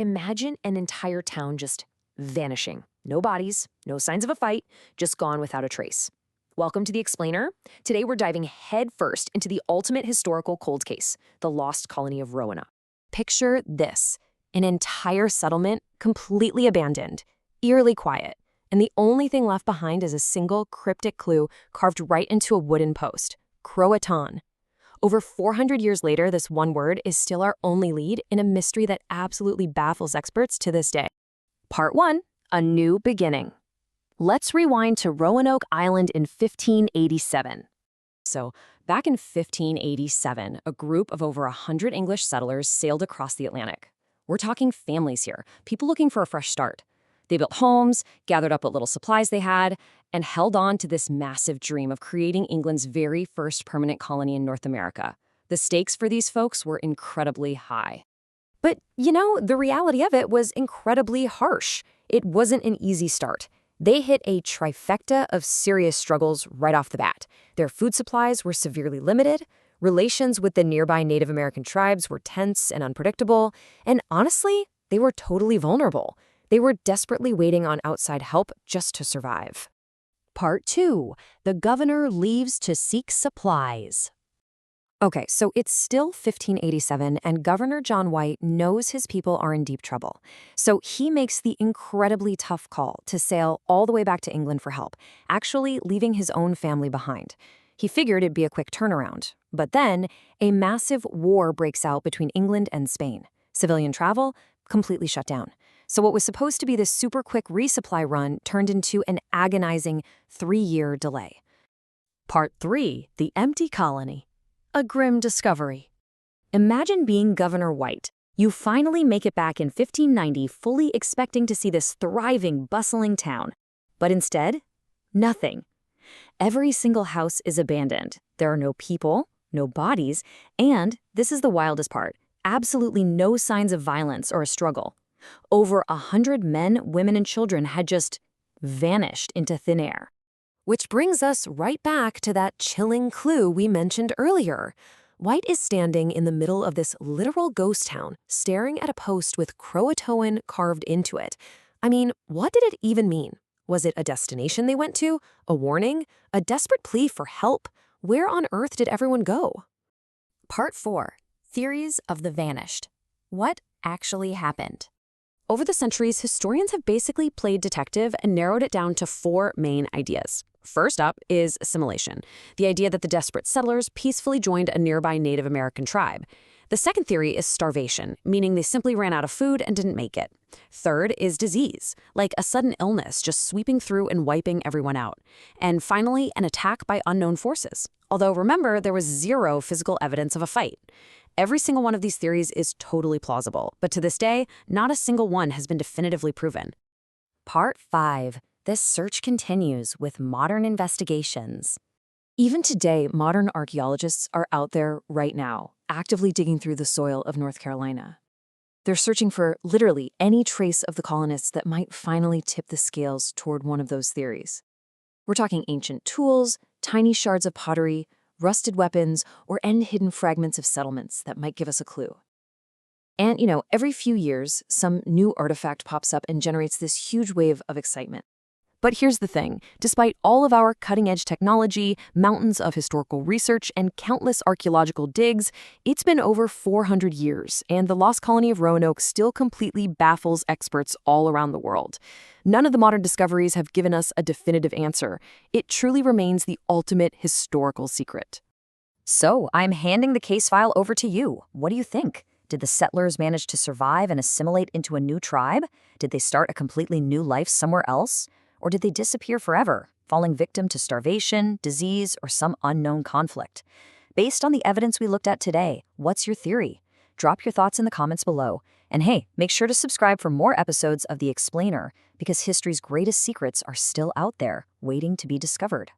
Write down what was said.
Imagine an entire town just vanishing. No bodies, no signs of a fight, just gone without a trace. Welcome to The Explainer. Today we're diving headfirst into the ultimate historical cold case, the Lost Colony of Roanoke. Picture this, an entire settlement completely abandoned, eerily quiet, and the only thing left behind is a single cryptic clue carved right into a wooden post, CROATOAN. Over 400 years later, this one word is still our only lead in a mystery that absolutely baffles experts to this day. Part 1, A New Beginning. Let's rewind to Roanoke Island in 1587. So, back in 1587, a group of over 100 English settlers sailed across the Atlantic. We're talking families here, people looking for a fresh start. They built homes, gathered up what little supplies they had, and held on to this massive dream of creating England's very first permanent colony in North America. The stakes for these folks were incredibly high. But, the reality of it was incredibly harsh. It wasn't an easy start. They hit a trifecta of serious struggles right off the bat. Their food supplies were severely limited, relations with the nearby Native American tribes were tense and unpredictable, and honestly, they were totally vulnerable. They were desperately waiting on outside help just to survive. Part 2. The governor leaves to seek supplies. Okay, so it's still 1587, and Governor John White knows his people are in deep trouble. So he makes the incredibly tough call to sail all the way back to England for help, actually leaving his own family behind. He figured it'd be a quick turnaround. But then, a massive war breaks out between England and Spain. Civilian travel completely shut down. So what was supposed to be this super quick resupply run turned into an agonizing 3-year delay. Part 3. The Empty Colony. A grim discovery. Imagine being Governor White. You finally make it back in 1590 fully expecting to see this thriving, bustling town. But instead, nothing. Every single house is abandoned. There are no people, no bodies, and, this is the wildest part, absolutely no signs of violence or a struggle. Over 100 men, women, and children had just vanished into thin air. Which brings us right back to that chilling clue we mentioned earlier. White is standing in the middle of this literal ghost town, staring at a post with CROATOAN carved into it. I mean, what did it even mean? Was it a destination they went to? A warning? A desperate plea for help? Where on earth did everyone go? Part 4. Theories of the Vanished. What actually happened? Over the centuries, historians have basically played detective and narrowed it down to 4 main ideas. First up is assimilation, the idea that the desperate settlers peacefully joined a nearby Native American tribe. The second theory is starvation, meaning they simply ran out of food and didn't make it. Third is disease, like a sudden illness just sweeping through and wiping everyone out. And finally, an attack by unknown forces. Although remember, there was 0 physical evidence of a fight. Every single one of these theories is totally plausible, but to this day, not a single one has been definitively proven. Part 5. This search continues with modern investigations. Even today, modern archaeologists are out there right now, actively digging through the soil of North Carolina. They're searching for literally any trace of the colonists that might finally tip the scales toward one of those theories. We're talking ancient tools, tiny shards of pottery, rusted weapons, or hidden fragments of settlements that might give us a clue. And, every few years, some new artifact pops up and generates this huge wave of excitement. But here's the thing. Despite all of our cutting-edge technology, mountains of historical research, and countless archaeological digs, it's been over 400 years, and the Lost Colony of Roanoke still completely baffles experts all around the world. None of the modern discoveries have given us a definitive answer. It truly remains the ultimate historical secret. So, I'm handing the case file over to you. What do you think? Did the settlers manage to survive and assimilate into a new tribe? Did they start a completely new life somewhere else? Or did they disappear forever, falling victim to starvation, disease, or some unknown conflict? Based on the evidence we looked at today, what's your theory? Drop your thoughts in the comments below. And hey, make sure to subscribe for more episodes of The Explainer, because history's greatest secrets are still out there, waiting to be discovered.